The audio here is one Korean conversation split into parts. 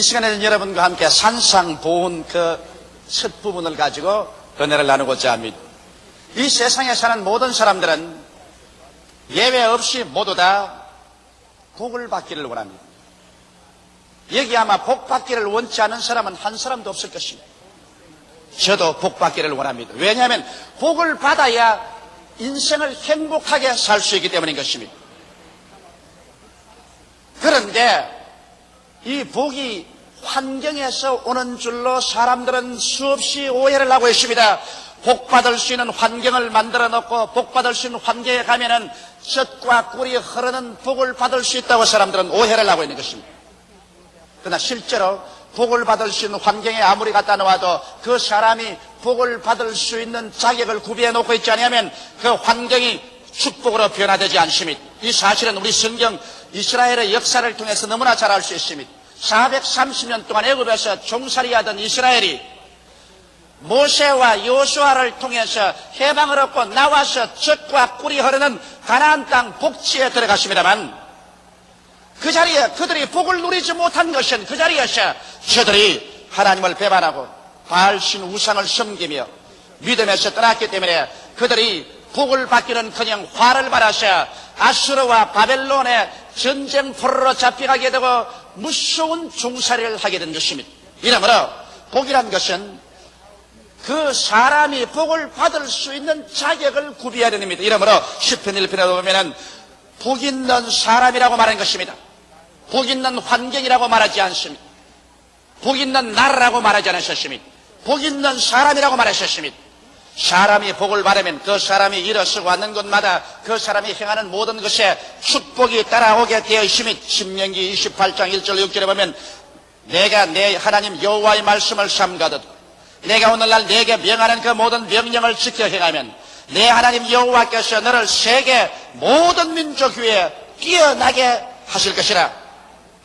이 시간에는 여러분과 함께 산상보훈 그 첫 부분을 가지고 은혜를 나누고자 합니다. 이 세상에 사는 모든 사람들은 예외 없이 모두 다 복을 받기를 원합니다. 여기 아마 복 받기를 원치 않은 사람은 한 사람도 없을 것입니다. 저도 복 받기를 원합니다. 왜냐하면 복을 받아야 인생을 행복하게 살 수 있기 때문인 것입니다. 그런데 이 복이 환경에서 오는 줄로 사람들은 수없이 오해를 하고 있습니다. 복 받을 수 있는 환경을 만들어 놓고 복 받을 수 있는 환경에 가면은 젖과 꿀이 흐르는 복을 받을 수 있다고 사람들은 오해를 하고 있는 것입니다. 그러나 실제로 복을 받을 수 있는 환경에 아무리 갖다 놓아도 그 사람이 복을 받을 수 있는 자격을 구비해 놓고 있지 않으면 그 환경이 축복으로 변화되지 않습니다. 이 사실은 우리 성경 이스라엘의 역사를 통해서 너무나 잘 알 수 있습니다. 430년 동안 애굽에서 종살이하던 이스라엘이 모세와 여호수아를 통해서 해방을 얻고 나와서 젖과 꿀이 흐르는 가나안 땅 복지에 들어갔습니다만 그 자리에 그들이 복을 누리지 못한 것은 그 자리에서 저들이 하나님을 배반하고 바알신 우상을 섬기며 믿음에서 떠났기 때문에 그들이 복을 받기는커녕 화를 받아서 아수르와 바벨론의 전쟁 포로로 잡혀가게 되고 무서운 종살이를 하게 된 것입니다. 이러므로 복이란 것은 그 사람이 복을 받을 수 있는 자격을 구비해야 됩니다. 이러므로 시편 1편에 보면은 복 있는 사람이라고 말한 것입니다. 복 있는 환경이라고 말하지 않습니다. 복 있는 나라라고 말하지 않으셨습니다. 복 있는 사람이라고 말하셨습니다. 사람이 복을 받으면 그 사람이 일어서고 왔는 곳마다 그 사람이 행하는 모든 것에 축복이 따라오게 되어 있으며 신명기 28장 1절 6절에 보면 내가 내 하나님 여호와의 말씀을 삼가듯 내가 오늘날 내게 명하는 그 모든 명령을 지켜 행하면 내 하나님 여호와께서 너를 세계 모든 민족 위에 뛰어나게 하실 것이라.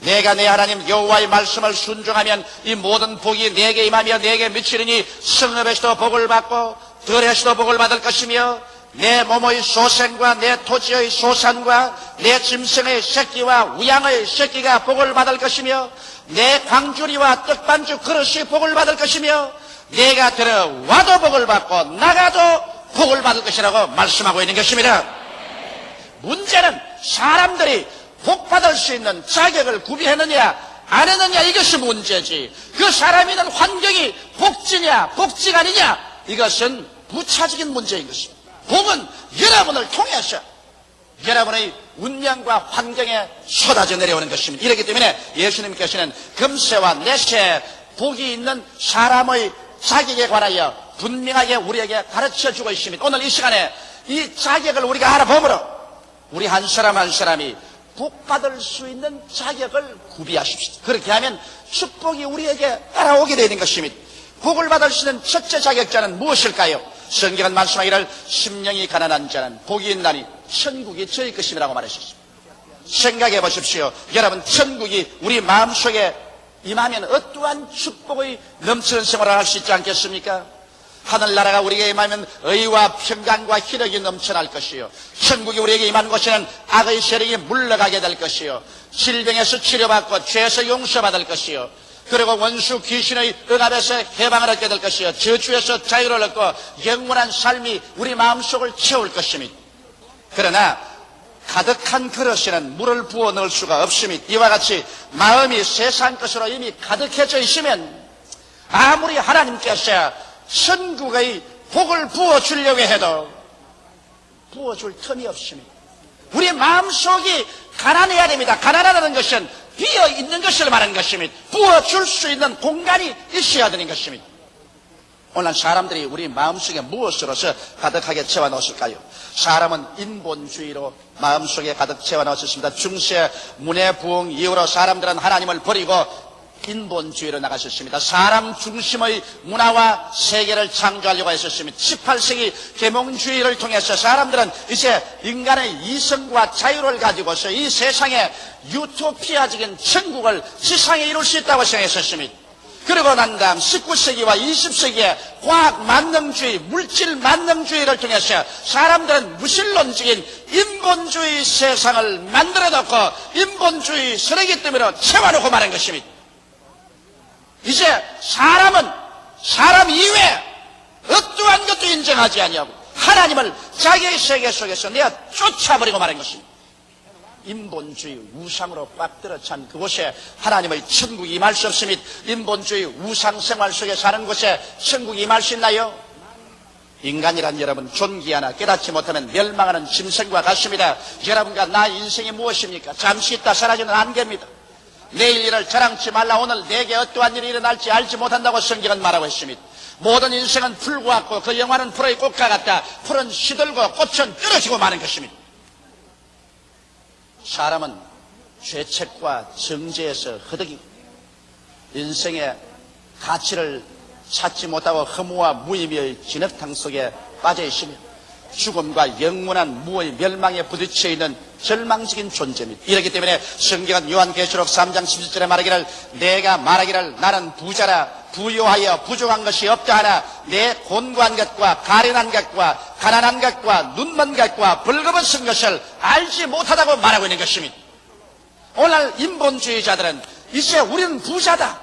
내가 내 하나님 여호와의 말씀을 순종하면 이 모든 복이 내게 임하며 내게 미치리니 성읍에서도 복을 받고 들에서도 복을 받을 것이며 내 몸의 소생과 내 토지의 소산과 내 짐승의 새끼와 우양의 새끼가 복을 받을 것이며 내 광주리와 떡반죽 그릇이 복을 받을 것이며 내가 들어와도 복을 받고 나가도 복을 받을 것이라고 말씀하고 있는 것입니다. 문제는 사람들이 복 받을 수 있는 자격을 구비했느냐 안 했느냐 이것이 문제지, 그 사람이 있는 환경이 복지냐 복지가 아니냐 이것은 부차적인 문제인 것입니다. 복은 여러분을 통해서 여러분의 운명과 환경에 쏟아져 내려오는 것입니다. 이렇기 때문에 예수님께서는 금세와 내세 복이 있는 사람의 자격에 관하여 분명하게 우리에게 가르쳐주고 있습니다. 오늘 이 시간에 이 자격을 우리가 알아보므로 우리 한 사람 한 사람이 복 받을 수 있는 자격을 구비하십시오. 그렇게 하면 축복이 우리에게 따라오게 되는 것입니다. 복을 받을 수 있는 첫째 자격자는 무엇일까요? 성경은 말씀하기를 심령이 가난한 자는 복이 있나니 천국이 저희 것임이라고 말하셨습니다. 생각해 보십시오. 여러분, 천국이 우리 마음속에 임하면 어떠한 축복의 넘치는 생활을 할 수 있지 않겠습니까? 하늘나라가 우리에게 임하면 의와 평강과 희력이 넘쳐날 것이요, 천국이 우리에게 임하는 곳에는 악의 세력이 물러가게 될 것이요, 질병에서 치료받고 죄에서 용서받을 것이요, 그리고 원수 귀신의 억압에서 해방을 얻게 될 것이요, 저주에서 자유를 얻고 영원한 삶이 우리 마음속을 채울 것입니다. 그러나 가득한 그릇에는 물을 부어 넣을 수가 없습니다. 이와 같이 마음이 세상 것으로 이미 가득해져 있으면 아무리 하나님께서 천국의 복을 부어주려고 해도 부어줄 틈이 없습니다. 우리 마음속이 가난해야 됩니다. 가난하다는 것은 비어있는 것을 말하는 것입니다. 부어줄 수 있는 공간이 있어야 되는 것입니다. 오늘 사람들이 우리 마음속에 무엇으로서 가득하게 채워넣었을까요? 사람은 인본주의로 마음속에 가득 채워넣었습니다. 중세 문해부흥 이후로 사람들은 하나님을 버리고 인본주의로 나가셨습니다. 사람 중심의 문화와 세계를 창조하려고 했었습니다. 18세기 계몽주의를 통해서 사람들은 이제 인간의 이성과 자유를 가지고서 이 세상에 유토피아적인 천국을 지상에 이룰 수 있다고 생각했었습니다. 그리고 난 다음 19세기와 20세기에 과학 만능주의, 물질 만능주의를 통해서 사람들은 무신론적인 인본주의 세상을 만들어 놓고 인본주의 쓰레기 때문에 채워놓고 마는 것입니다. 이제 사람은 사람 이외에 어떠한 것도 인정하지 아니하고 하나님을 자기의 세계 속에서 내가 쫓아버리고 말한 것입니다. 인본주의 우상으로 꽉 들어찬 그곳에 하나님의 천국이 임할 수 없으며 인본주의 우상생활 속에 사는 곳에 천국이 임할 수 있나요? 인간이란 여러분 존귀 하나 깨닫지 못하면 멸망하는 짐승과 같습니다. 여러분과 나 인생이 무엇입니까? 잠시 있다 사라지는 안개입니다. 내일 일을 자랑치 말라. 오늘 내게 어떠한 일이 일어날지 알지 못한다고 성경은 말하고 있습니다. 모든 인생은 풀과 같고 그 영화는 풀의 꽃과 같다. 풀은 시들고 꽃은 떨어지고 마는 것입니다. 사람은 죄책과 정죄에서 허덕이고 인생의 가치를 찾지 못하고 허무와 무의미의 진흙탕 속에 빠져 있으며 죽음과 영원한 무의 멸망에 부딪혀 있는 절망적인 존재입니다. 이렇기 때문에 성경은 요한계시록 3장 17절에 말하기를 내가 말하기를 나는 부자라 부요하여 부족한 것이 없다 하나 내 곤고한 것과 가련한 것과 가난한 것과 눈먼 것과 벌거벗은 것을 알지 못하다고 말하고 있는 것입니다. 오늘 인본주의자들은 이제 우리는 부자다.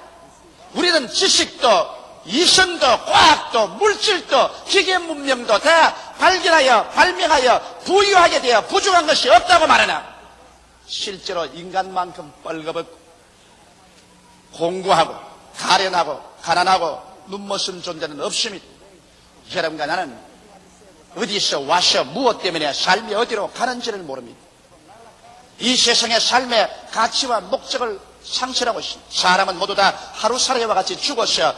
우리는 지식도 이성도 과학도 물질도 기계 문명도 다 발견하여 발명하여 부유하게 되어 부족한 것이 없다고 말하나 실제로 인간만큼 뻘거벗고 공고하고 가련하고 가난하고 눈먼 존재는 없습니다. 여러분과 나는 어디서 와서 무엇 때문에 삶이 어디로 가는지를 모릅니다. 이 세상의 삶의 가치와 목적을 상실하고 있습니다. 사람은 모두 다 하루살이와 같이 죽어서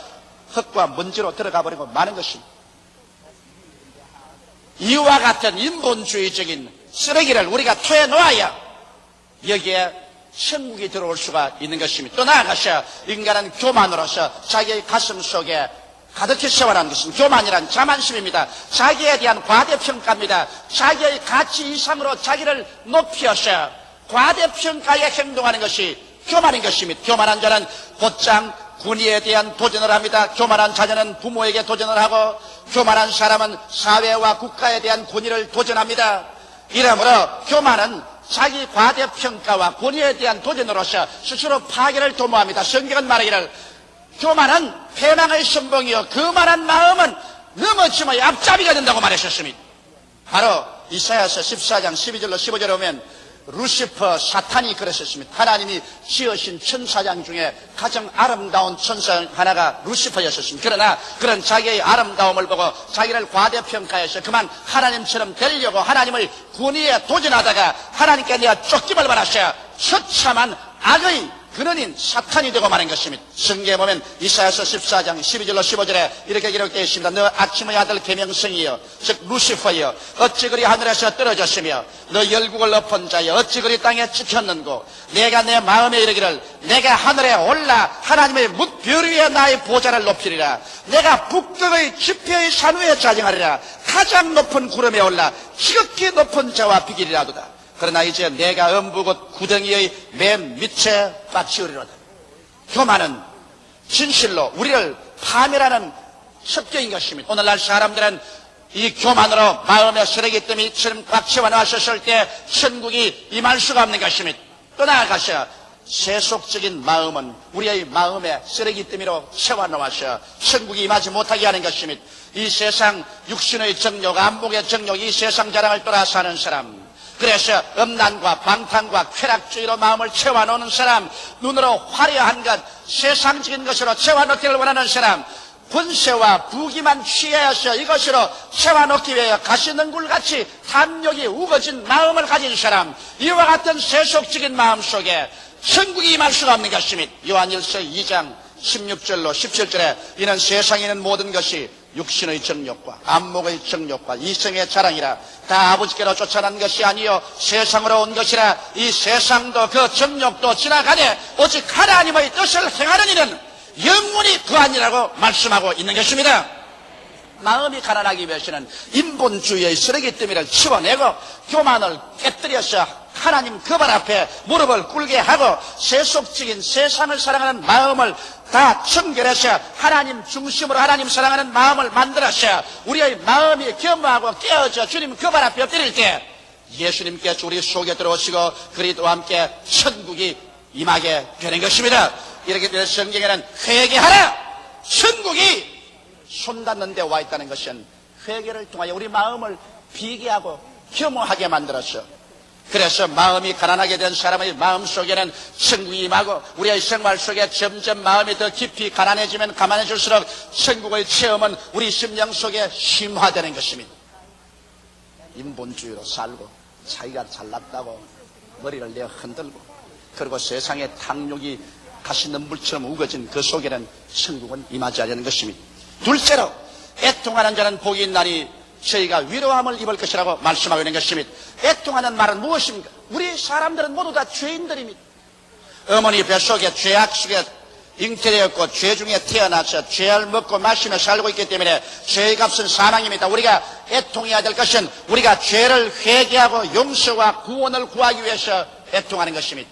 흙과 먼지로 들어가 버리고 마는 것입니다. 이와 같은 인본주의적인 쓰레기를 우리가 토해놓아야 여기에 천국이 들어올 수가 있는 것입니다. 또 나아가서 인간은 교만으로서 자기의 가슴 속에 가득히 세워놓은 것은 교만이란 자만심입니다. 자기에 대한 과대평가입니다. 자기의 가치 이상으로 자기를 높여서 과대평가에 행동하는 것이 교만인 것입니다. 교만한 자는 곧장 군의에 대한 도전을 합니다. 교만한 자녀는 부모에게 도전을 하고 교만한 사람은 사회와 국가에 대한 권위를 도전합니다. 이러므로 교만은 자기 과대평가와 권위에 대한 도전으로서 스스로 파괴를 도모합니다. 성경은 말하기를 교만은 패망의 선봉이요 거만한 마음은 넘어짐의 앞잡이가 된다고 말하셨습니다. 바로 이사야서 14장 12절로 15절에 오면 루시퍼 사탄이 그랬었습니다. 하나님이 지으신 천사장 중에 가장 아름다운 천사 하나가 루시퍼였었습니다. 그러나 그런 자기의 아름다움을 보고 자기를 과대평가해서 그만 하나님처럼 되려고 하나님의 권위에 도전하다가 하나님께 내가 쫓김을 받았어야 처참한 악의 근원인 사탄이 되고 마는 것입니다. 성경에 보면 이사야서 14장 12절로 15절에 이렇게 기록되어 있습니다. 너 아침의 아들 계명성이여 즉 루시퍼여 어찌 그리 하늘에서 떨어졌으며 너 열국을 엎은 자여 어찌 그리 땅에 찍혔는고 내가 내 마음에 이르기를 내가 하늘에 올라 하나님의 뭇별 위에 나의 보좌를 높이리라. 내가 북극의 지표의 산 위에 자정하리라. 가장 높은 구름에 올라 지극히 높은 자와 비기리라도다. 그러나 이제 내가 엄부곧 구덩이의 맨 밑에 빠치우리로다. 교만은 진실로 우리를 파멸하는 습격인 것입니다. 오늘날 사람들은 이 교만으로 마음의 쓰레기더미처럼 꽉 채워놨었을 때 천국이 임할 수가 없는 것입니다. 또 나아가서 세속적인 마음은 우리의 마음의 쓰레기더미로 채워놓아서 천국이 임하지 못하게 하는 것입니다. 이 세상 육신의 정욕, 안목의 정욕, 이 세상 자랑을 따라 사는 사람, 그래서 음란과 방탕과 쾌락주의로 마음을 채워놓는 사람, 눈으로 화려한 것, 세상적인 것으로 채워놓기를 원하는 사람, 권세와 부귀만 취해서 이것으로 채워놓기 위해 가시능굴같이 탐욕이 우거진 마음을 가진 사람, 이와 같은 세속적인 마음 속에 천국이 임할 수가 없는 것입니다. 요한일서 2장 16절로 17절에 이는 세상에 있는 모든 것이 육신의 정욕과 안목의 정욕과 이성의 자랑이라 다 아버지께로 쫓아난 것이 아니요 세상으로 온 것이라. 이 세상도 그 정욕도 지나가되 오직 하나님의 뜻을 행하는 이는 영원히 그아니라고 말씀하고 있는 것입니다. 마음이 가난하기 위해서는 인본주의의 쓰레기더미를 치워내고 교만을 깨뜨려서 하나님 그 발 앞에 무릎을 꿇게 하고 세속적인 세상을 사랑하는 마음을 다 청결해서 하나님 중심으로 하나님 사랑하는 마음을 만들어서 우리의 마음이 겸허하고 깨어져 주님 그 발 앞에 엎드릴 때 예수님께서 우리 속에 들어오시고 그리스도와 함께 천국이 임하게 되는 것입니다. 이렇게 되어 성경에는 회개하라! 천국이 손 닿는 데 와 있다는 것은 회개를 통하여 우리 마음을 비게하고 겸허하게 만들었어. 그래서 마음이 가난하게 된 사람의 마음 속에는 천국이 임하고 우리의 생활 속에 점점 마음이 더 깊이 가난해지면 가난해질수록 천국의 체험은 우리 심령 속에 심화되는 것입니다. 인본주의로 살고 자기가 잘났다고 머리를 내어 흔들고 그리고 세상의 탕욕이 가시는 물처럼 우거진 그 속에는 천국은 임하지 않는 것입니다. 둘째로 애통하는 자는 복이 있나니 저희가 위로함을 입을 것이라고 말씀하고 있는 것입니다. 애통하는 말은 무엇입니까? 우리 사람들은 모두 다 죄인들입니다. 어머니 뱃속에 죄악 속에 잉태되었고 죄 중에 태어나서 죄를 먹고 마시며 살고 있기 때문에 죄의 값은 사망입니다. 우리가 애통해야 될 것은 우리가 죄를 회개하고 용서와 구원을 구하기 위해서 애통하는 것입니다.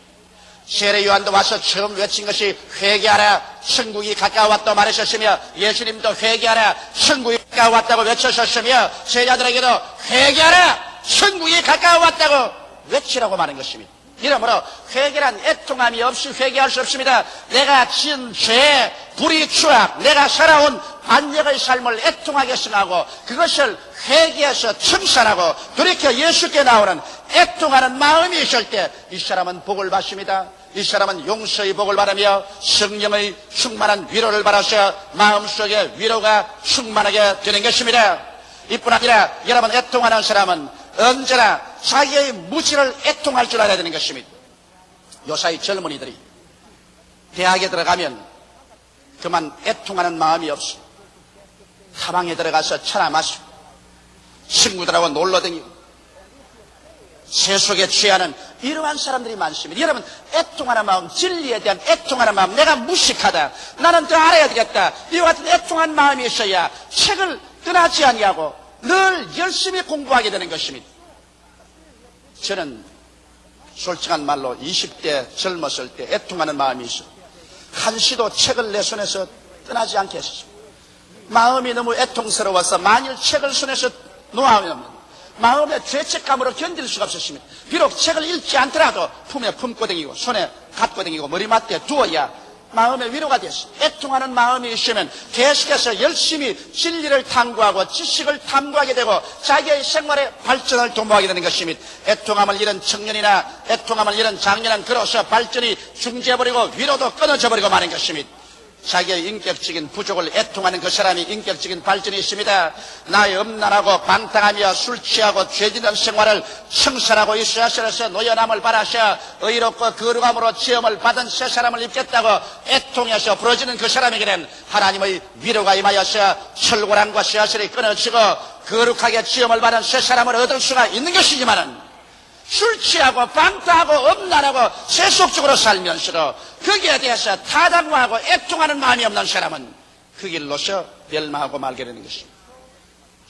세례 요한도 와서 처음 외친 것이 회개하라 천국이 가까웠다고 말하셨으며 예수님도 회개하라 천국이 가까웠다고 외치셨으며 제자들에게도 회개하라 천국이 가까웠다고 외치라고 말한 것입니다. 이러므로 회개란 애통함이 없이 회개할 수 없습니다. 내가 지은 죄, 불의, 추악, 내가 살아온 반역의 삶을 애통하게 생각하고 그것을 회개해서 청산하고 돌이켜 예수께 나오는 애통하는 마음이 있을 때 이 사람은 복을 받습니다. 이 사람은 용서의 복을 받으며 성령의 충만한 위로를 받아서 마음속에 위로가 충만하게 되는 것입니다. 이뿐 아니라 여러분 애통하는 사람은 언제나 자기의 무지를 애통할 줄 알아야 되는 것입니다. 요사이 젊은이들이 대학에 들어가면 그만 애통하는 마음이 없어. 타방에 들어가서 차나 마시고 친구들하고 놀러다니고 세속에 취하는 이러한 사람들이 많습니다. 여러분 애통하는 마음, 진리에 대한 애통하는 마음, 내가 무식하다, 나는 더 알아야 되겠다, 이와 같은 애통한 마음이 있어야 책을 떠나지 아니하고 늘 열심히 공부하게 되는 것입니다. 저는 솔직한 말로 20대 젊었을 때 애통하는 마음이 있어 한시도 책을 내 손에서 떠나지 않게 했습니다. 마음이 너무 애통스러워서 만일 책을 손에서 놓으면 마음의 죄책감으로 견딜 수가 없었습니다. 비록 책을 읽지 않더라도 품에 품고 다니고 손에 갖고 다니고 머리맡에 두어야 마음의 위로가 됐습니다. 애통하는 마음이 있으면 계속해서 열심히 진리를 탐구하고 지식을 탐구하게 되고 자기의 생활의 발전을 도모하게 되는 것입니다. 애통함을 잃은 청년이나 애통함을 잃은 장년은 그로서 발전이 중지해버리고 위로도 끊어져버리고 마는 것입니다. 자기의 인격적인 부족을 애통하는 그 사람이 인격적인 발전이 있습니다. 나의 음란하고 방탕하며 술 취하고 죄짓는 생활을 청산하고 있어야 살아서 노연함을 바라셔 의롭고 거룩함으로 체험을 받은 새 사람을 입겠다고 애통해서 부러지는 그 사람에게는 하나님의 위로가 임하여서 철고랑과 쇠사슬이 끊어지고 거룩하게 체험을 받은 새 사람을 얻을 수가 있는 것이지만은 술 취하고 방탕하고 음란하고 세속적으로 살면서도 거기에 대해서 타당화하고 애통하는 마음이 없는 사람은 그 길로서 멸망하고 말게 되는 것입니다.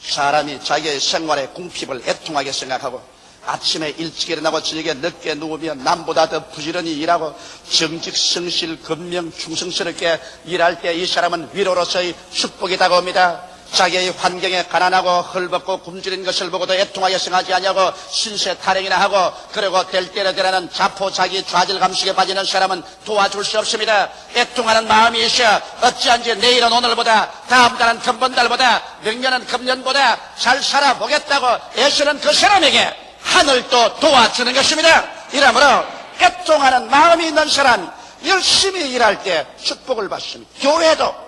사람이 자기의 생활의 궁핍을 애통하게 생각하고 아침에 일찍 일어나고 저녁에 늦게 누우면 남보다 더 부지런히 일하고 정직, 성실, 근명, 충성스럽게 일할 때 이 사람은 위로로서의 축복이 다가옵니다. 자기의 환경에 가난하고 헐벗고 굶주린 것을 보고도 애통하게 생각하지 아니하고 신세 타령이나 하고 그리고 될 대로 되라는 자포 자기 좌절 감식에 빠지는 사람은 도와줄 수 없습니다. 애통하는 마음이 있어 어찌한지 내일은 오늘보다 다음 달은 금번달보다 명년은 금년보다 잘 살아보겠다고 애쓰는 그 사람에게 하늘도 도와주는 것입니다. 이러므로 애통하는 마음이 있는 사람 열심히 일할 때 축복을 받습니다. 교회도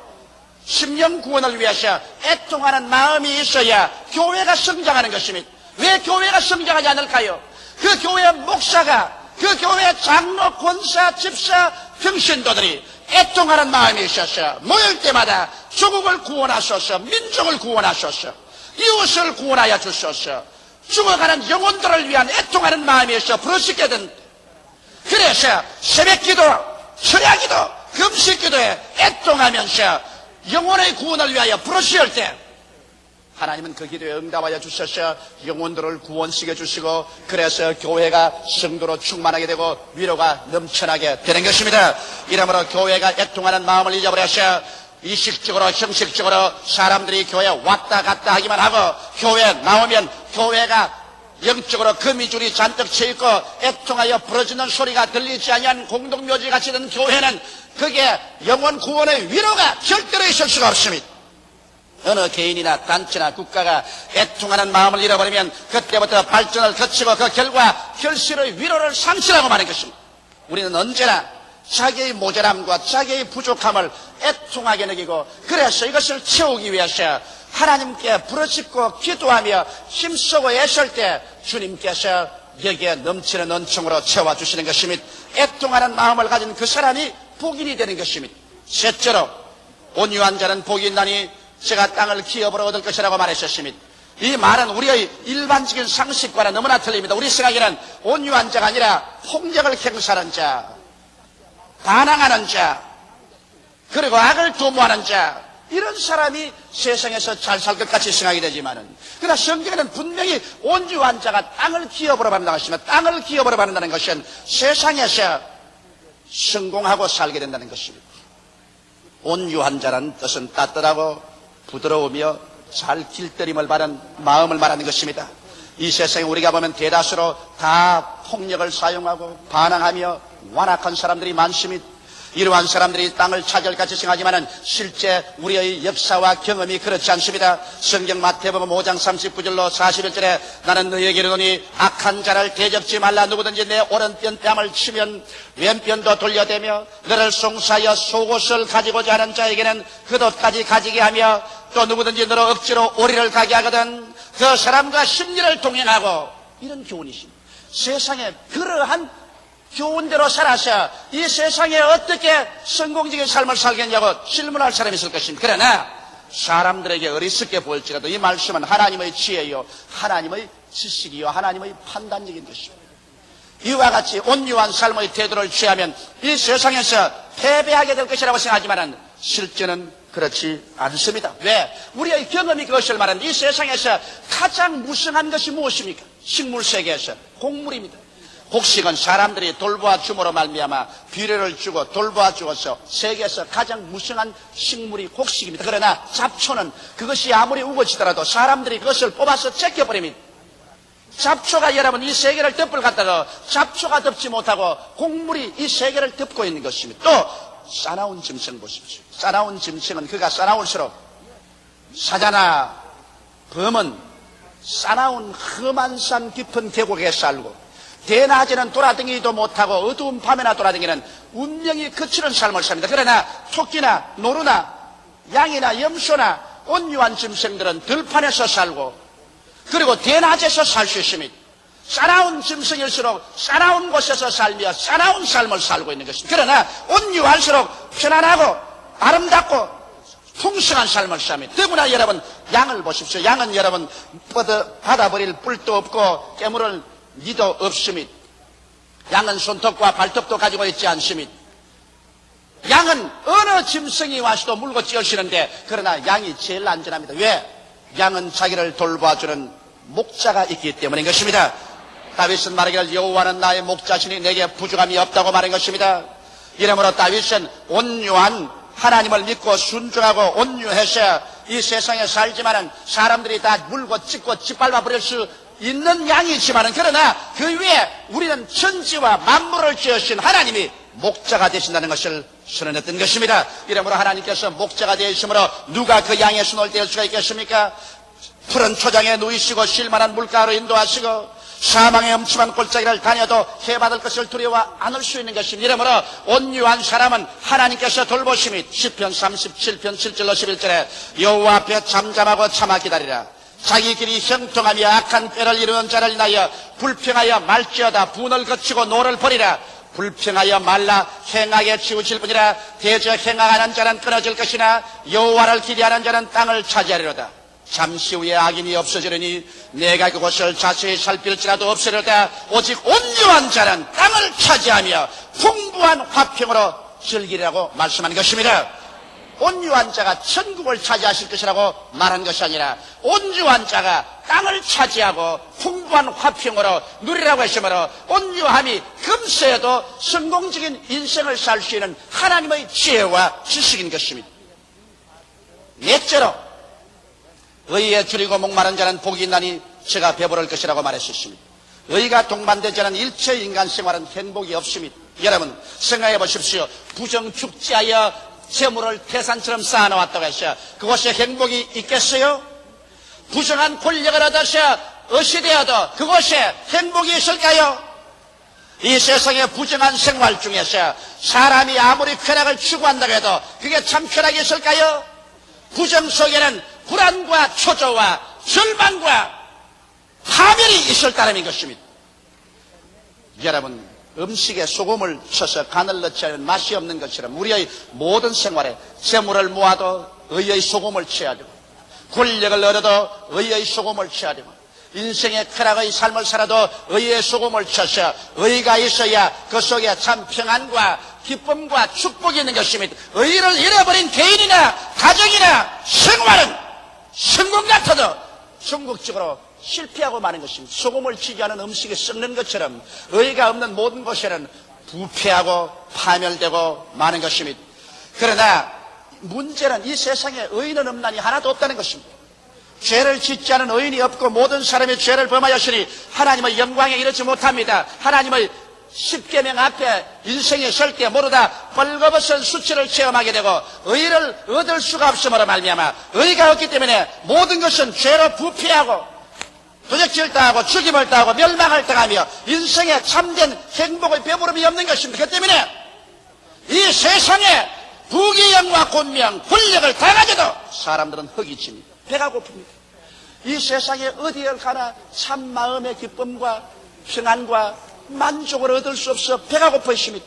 심령 구원을 위해서 애통하는 마음이 있어야 교회가 성장하는 것입니다. 왜 교회가 성장하지 않을까요? 그 교회 목사가, 그 교회 장로, 권사, 집사, 평신도들이 애통하는 마음이 있어서 모일 때마다 조국을 구원하소서, 민족을 구원하소서, 이웃을 구원하여 주소서, 죽어가는 영혼들을 위한 애통하는 마음이 있어 부르짖게 된. 그래서 새벽기도, 철야기도, 금식기도에 애통하면서 영혼의 구원을 위하여 부르짖을 때 하나님은 그 기도에 응답하여 주셔서 영혼들을 구원시켜 주시고 그래서 교회가 성도로 충만하게 되고 위로가 넘쳐나게 되는 것입니다. 이러므로 교회가 애통하는 마음을 잊어버려서 이식적으로 형식적으로 사람들이 교회에 왔다 갔다 하기만 하고 교회에 나오면 교회가 영적으로 거미줄이 잔뜩 쳐있고 애통하여 부러지는 소리가 들리지 아니한 공동묘지 같이 된 교회는 그게 영혼 구원의 위로가 절대로 있을 수가 없습니다. 어느 개인이나 단체나 국가가 애통하는 마음을 잃어버리면 그때부터 발전을 거치고 그 결과 결실의 위로를 상실하고 마는 것입니다. 우리는 언제나 자기의 모자람과 자기의 부족함을 애통하게 느끼고 그래서 이것을 채우기 위해서 하나님께 부르짖고 기도하며 힘쓰고 애쓸 때 주님께서 여기에 넘치는 은총으로 채워주시는 것입니다. 애통하는 마음을 가진 그 사람이 복인이 되는 것입니다. 셋째로 온유한 자는 복이 있나니 제가 땅을 기업으로 얻을 것이라고 말하셨습니다. 이 말은 우리의 일반적인 상식과는 너무나 틀립니다. 우리 생각에는 온유한 자가 아니라 폭력을 행사하는 자, 반항하는 자, 그리고 악을 도모하는 자, 이런 사람이 세상에서 잘 살 것 같이 생각이 되지만은, 그러나 성경에는 분명히 온유한 자가 땅을 기업으로 받는다고 하시면, 땅을 기업으로 받는다는 것은 세상에서 성공하고 살게 된다는 것입니다. 온유한 자라는 뜻은 따뜻하고 부드러우며 잘 길들임을 받은 마음을 말하는 것입니다. 이 세상에 우리가 보면 대다수로 다 폭력을 사용하고 반항하며 완악한 사람들이 많습니다. 이러한 사람들이 땅을 차지할 같이 생각하지만 실제 우리의 역사와 경험이 그렇지 않습니다. 성경 마태복음 5장 39절로 41절에 나는 너희에게 이르노니 악한 자를 대적지 말라. 누구든지 내 오른편 뺨을 치면 왼편도 돌려대며 너를 송사하여 속옷을 가지고자 하는 자에게는 겉옷까지 가지게 하며 또 누구든지 너로 억지로 오리를 가게 하거든 그 사람과 심리를 동행하고, 이런 교훈이십니다. 세상에 그러한 교훈대로 살아서 이 세상에 어떻게 성공적인 삶을 살겠냐고 질문할 사람이 있을 것입니다. 그러나 사람들에게 어리석게 보일지라도 이 말씀은 하나님의 지혜요, 하나님의 지식이요, 하나님의 판단력인 것입니다. 이와 같이 온유한 삶의 태도를 취하면 이 세상에서 패배하게 될 것이라고 생각하지만 실제는 그렇지 않습니다. 왜? 우리의 경험이 그것을 말하는데, 이 세상에서 가장 무성한 것이 무엇입니까? 식물 세계에서 곡물입니다. 곡식은 사람들이 돌보아 줌으로 말미암아 비료를 주고 돌보아 주어서 세계에서 가장 무성한 식물이 곡식입니다. 그러나 잡초는 그것이 아무리 우거지더라도 사람들이 그것을 뽑아서 제껴버립니다. 잡초가 여러분 이 세계를 덮을 갖다가 잡초가 덮지 못하고 곡물이 이 세계를 덮고 있는 것입니다. 또 싸나운 짐승 보십시오. 싸나운 짐승은 그가 싸나울수록 사자나 범은 싸나운 험한 산 깊은 계곡에 살고 대낮에는 돌아다니지도 못하고 어두운 밤에나 돌아다니는 운명이 거치는 삶을 삽니다. 그러나 토끼나 노루나 양이나 염소나 온유한 짐승들은 들판에서 살고 그리고 대낮에서 살 수 있습니다. 싸나운 짐승일수록 싸나운 곳에서 살며 싸나운 삶을 살고 있는 것입니다. 그러나 온유할수록 편안하고 아름답고 풍성한 삶을 삽니다. 더구나 여러분 양을 보십시오. 양은 여러분 받아버릴 뿔도 없고 깨물을 니도 없습니다. 양은 손톱과 발톱도 가지고 있지 않습니다. 양은 어느 짐승이 와서도 물고 찌어시는데 그러나 양이 제일 안전합니다. 왜? 양은 자기를 돌봐주는 목자가 있기 때문인 것입니다. 다윗은 말하기를 여호와는 나의 목자시니 내게 부족함이 없다고 말한 것입니다. 이러므로 다윗은 온유한 하나님을 믿고 순종하고 온유해서 이 세상에 살지만은 사람들이 다 물고 찢고 짓밟아 버릴 수 있는 양이지만은 그러나 그 위에 우리는 천지와 만물을 지으신 하나님이 목자가 되신다는 것을 선언했던 것입니다. 이러므로 하나님께서 목자가 되심으로 누가 그 양의 손을 뗄 수가 있겠습니까? 푸른 초장에 누이시고 쉴만한 물가로 인도하시고 사망의 엄침한 골짜기를 다녀도 해받을 것을 두려워 않을 수 있는 것입니다. 이러므로 온유한 사람은 하나님께서 돌보심이 시편 37편 7절로 11절에 여호와 앞에 잠잠하고 참아 기다리라. 자기 길이 형통하며 악한 꾀를 이루는 자를 인하여 불평하여 말지어다. 분을 거치고 노를 버리라. 불평하여 말라 행하게 치우칠 뿐이라. 대저 행하는 자는 끊어질 것이나 여호와를 기대하는 자는 땅을 차지하리로다. 잠시 후에 악인이 없어지려니 내가 그곳을 자세히 살필지라도 없으리로다. 오직 온유한 자는 땅을 차지하며 풍부한 화평으로 즐기라고 말씀하는 것입니다. 온유한 자가 천국을 차지하실 것이라고 말한 것이 아니라 온유한 자가 땅을 차지하고 풍부한 화평으로 누리라고 했으므로 온유함이 금세에도 성공적인 인생을 살 수 있는 하나님의 지혜와 지식인 것입니다. 넷째로 의에 줄이고 목마른 자는 복이 있나니 제가 배부를 것이라고 말했었습니다. 의가 동반되지 않은 일체 인간 생활은 행복이 없습니다. 여러분 생각해 보십시오. 부정축지하여 재물을 태산처럼 쌓아놓았다고 했어요. 그것이 행복이 있겠어요? 부정한 권력을 얻어서 어시되어도 그것이 행복이 있을까요? 이 세상의 부정한 생활 중에서 사람이 아무리 쾌락을 추구한다고 해도 그게 참 쾌락이 있을까요? 부정 속에는 불안과 초조와 절망과 파멸이 있을 따름인 것입니다. 여러분 음식에 소금을 쳐서 간을 넣지 않으면 맛이 없는 것처럼 우리의 모든 생활에 재물을 모아도 의의 소금을 쳐야 되고 권력을 얻어도 의의 소금을 쳐야 되고 인생의 쾌락의 삶을 살아도 의의 소금을 쳐서 의가 있어야 그 속에 참 평안과 기쁨과 축복이 있는 것입니다. 의를 잃어버린 개인이나 가정이나 생활은 성공 같아도 궁극적으로 실패하고 마는 것입니다. 소금을 치지 않은 음식이 썩는 것처럼 의가 없는 모든 곳에는 부패하고 파멸되고 마는 것입니다. 그러나 문제는 이 세상에 의인은 없나니 하나도 없다는 것입니다. 죄를 짓지 않은 의인이 없고 모든 사람이 죄를 범하였으니 하나님의 영광에 이르지 못합니다. 하나님의 십계명 앞에 인생에 설 때 모두 다 벌거벗은 수치를 체험하게 되고 의를 얻을 수가 없음으로 말미암아 의가 없기 때문에 모든 것은 죄로 부패하고 도적질 당하고 죽임을 당하고 멸망을 당하며 인생에 참된 행복의 배부름이 없는 것입니다. 그 때문에 이 세상에 부귀영화 권명 권력을 다 가져도 사람들은 흙이 칩니다. 배가 고픕니다. 이 세상에 어디에 가나 참 마음의 기쁨과 평안과 만족을 얻을 수 없어 배가 고파 있습니다.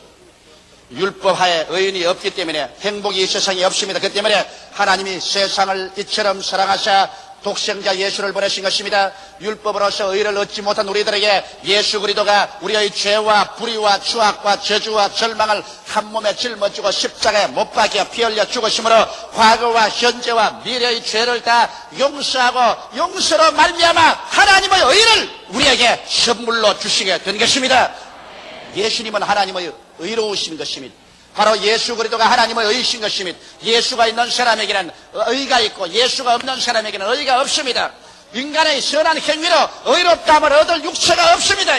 율법하에 의인이 없기 때문에 행복이 이 세상에 없습니다. 그 때문에 하나님이 세상을 이처럼 사랑하사 독생자 예수를 보내신 것입니다. 율법으로서 의를 얻지 못한 우리들에게 예수 그리스도가 우리의 죄와 불의와 추악과 저주와 절망을 한 몸에 짊어지고 십자가에 못 박혀 피 흘려 죽으심으로 과거와 현재와 미래의 죄를 다 용서하고 용서로 말미암아 하나님의 의를 우리에게 선물로 주시게 된 것입니다. 예수님은 하나님의 의로우신 것입니다. 바로 예수 그리스도가 하나님의 의이신 것입니다. 예수가 있는 사람에게는 의가 있고 예수가 없는 사람에게는 의가 없습니다. 인간의 선한 행위로 의롭다함을 얻을 육체가 없습니다.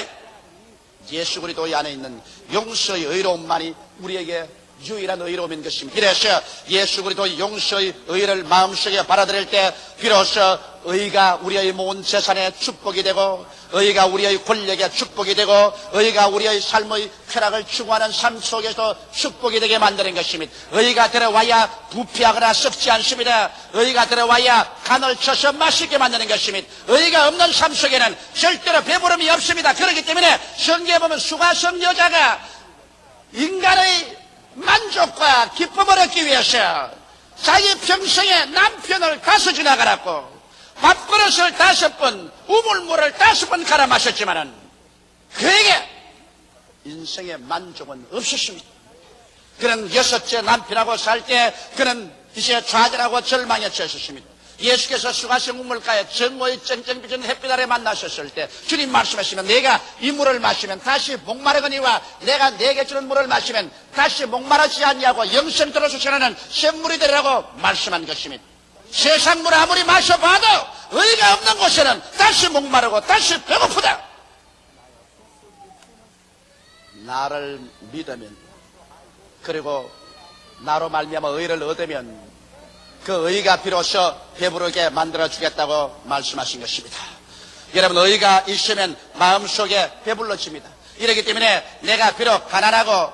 예수 그리스도 안에 있는 용서의 의로움만이 우리에게 유일한 의로움인 것입니다. 이래서 예수 그리스도의 용서의 의를 마음속에 받아들일 때 비로소 의가 우리의 모든 재산의 축복이 되고 의가 우리의 권력의 축복이 되고 의가 우리의 삶의 쾌락을 추구하는 삶 속에서 축복이 되게 만드는 것입니다. 의가 들어와야 부패하거나 썩지 않습니다. 의가 들어와야 간을 쳐서 맛있게 만드는 것입니다. 의가 없는 삶 속에는 절대로 배부름이 없습니다. 그렇기 때문에 성경에 보면 수가성 여자가 인간의 만족과 기쁨을 얻기 위해서 자기 평생에 남편을 5번 갈았고 밥그릇을 5번 우물물을 5번 갈아 마셨지만은 그에게 인생의 만족은 없었습니다. 그는 6째 남편하고 살 때 그는 이제 좌절하고 절망에 처했습니다. 예수께서 수가성 우물가에 정오의 쨍쨍비전 햇빛 아래 만나셨을 때 주님 말씀하시면 내가 이 물을 마시면 다시 목마르거니와 내가 내게 주는 물을 마시면 다시 목마르지 않냐고 영생토록 솟아나는 샘물이 되리라고 말씀한 것입니다. 세상 물 아무리 마셔봐도 의가 없는 곳에는 다시 목마르고 다시 배고프다. 나를 믿으면 그리고 나로 말미암아 의를 얻으면 그 의가 비로소 배부르게 만들어주겠다고 말씀하신 것입니다. 여러분 의가 있으면 마음속에 배불러집니다. 이렇기 때문에 내가 비록 가난하고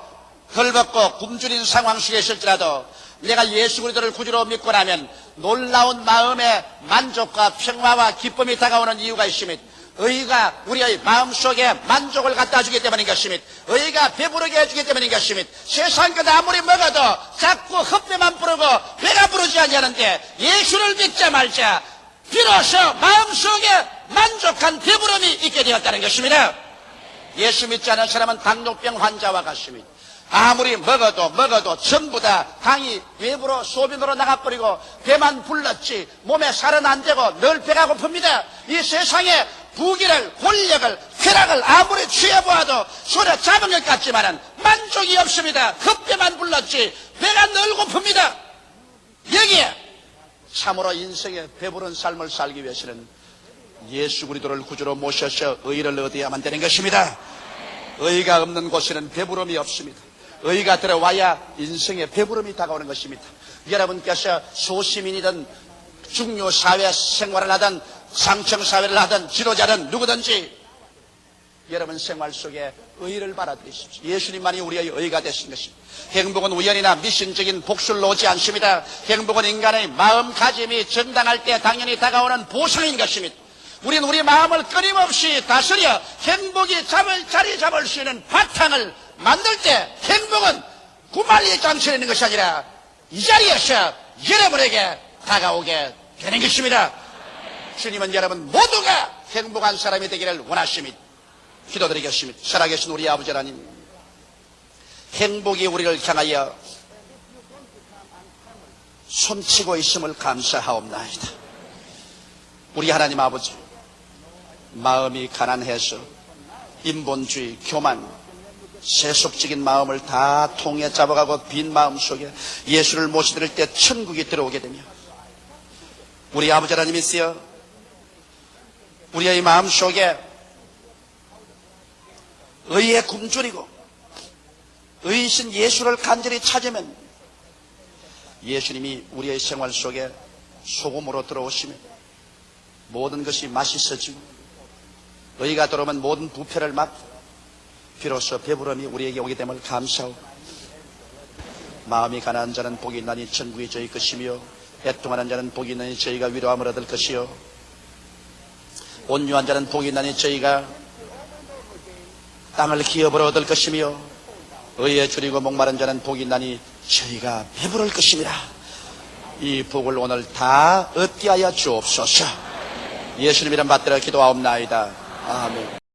헐벗고 굶주린 상황 속에 있을지라도 내가 예수 그리스도를 구주로 믿고 나면 놀라운 마음의 만족과 평화와 기쁨이 다가오는 이유가 있습니다. 의가 우리의 마음속에 만족을 갖다 주기 때문인 것입니다. 의가 배부르게 해주기 때문인 것입니다. 세상 것 아무리 먹어도 자꾸 헛배만 부르고 배가 부르지 않냐는데 예수를 믿자 말자 비로소 마음속에 만족한 배부름이 있게 되었다는 것입니다. 예수 믿지 않은 사람은 당뇨병 환자와 같습니다. 아무리 먹어도 전부 다 당이 외부로 소변으로 나가버리고 배만 불렀지 몸에 살은 안 되고 늘 배가 고픕니다. 이 세상에 부귀를 권력을 쾌락을 아무리 취해보아도 손에 잡은 것 같지만은 만족이 없습니다. 헛배만 불렀지 배가 늘 고픕니다. 여기에 참으로 인생에 배부른 삶을 살기 위해서는 예수 그리스도를 구주로 모셔서 의를 얻어야만 되는 것입니다. 의가 없는 곳에는 배부름이 없습니다. 의가 들어와야 인생의 배부름이 다가오는 것입니다. 여러분께서 소시민이든 중요 사회 생활을 하든 상층 사회를 하든 지도자든 누구든지 여러분 생활 속에 의를 받아들이십시오. 예수님만이 우리의 의가 되신 것입니다. 행복은 우연이나 미신적인 복술로 오지 않습니다. 행복은 인간의 마음가짐이 정당할 때 당연히 다가오는 보상인 것입니다. 우리는 우리 마음을 끊임없이 다스려 행복이 자리 잡을 수 있는 바탕을 만들 때 행복은 구말리에 잠시 있는 것이 아니라 이 자리에서 여러분에게 다가오게 되는 것입니다. 주님은 여러분 모두가 행복한 사람이 되기를 원하십니다. 기도드리겠습니다. 살아계신 우리 아버지 하나님, 행복이 우리를 향하여 손치고 있음을 감사하옵나이다. 우리 하나님 아버지, 마음이 가난해서 인본주의, 교만, 세속적인 마음을 다 통에 잡아가고 빈 마음 속에 예수를 모시드릴 때 천국이 들어오게 되며 우리 아버지 하나님이 있어 우리의 마음 속에 의에 굶주리고 의이신 예수를 간절히 찾으면 예수님이 우리의 생활 속에 소금으로 들어오시며 모든 것이 맛있어지고 의가 들어오면 모든 부패를 막고 비로소 배부름이 우리에게 오게 됨을 감사하고 마음이 가난한 자는 복이 있나니 천국이 저희 것이며 애통하는 자는 복이 있나니 저희가 위로함을 얻을 것이요 온유한 자는 복이 있나니 저희가 땅을 기업으로 얻을 것이며 의에 줄이고 목마른 자는 복이 있나니 저희가 배부를 것입니다. 이 복을 오늘 다 얻게 하여 주옵소서. 예수님 이름 받들어 기도하옵나이다. 아멘.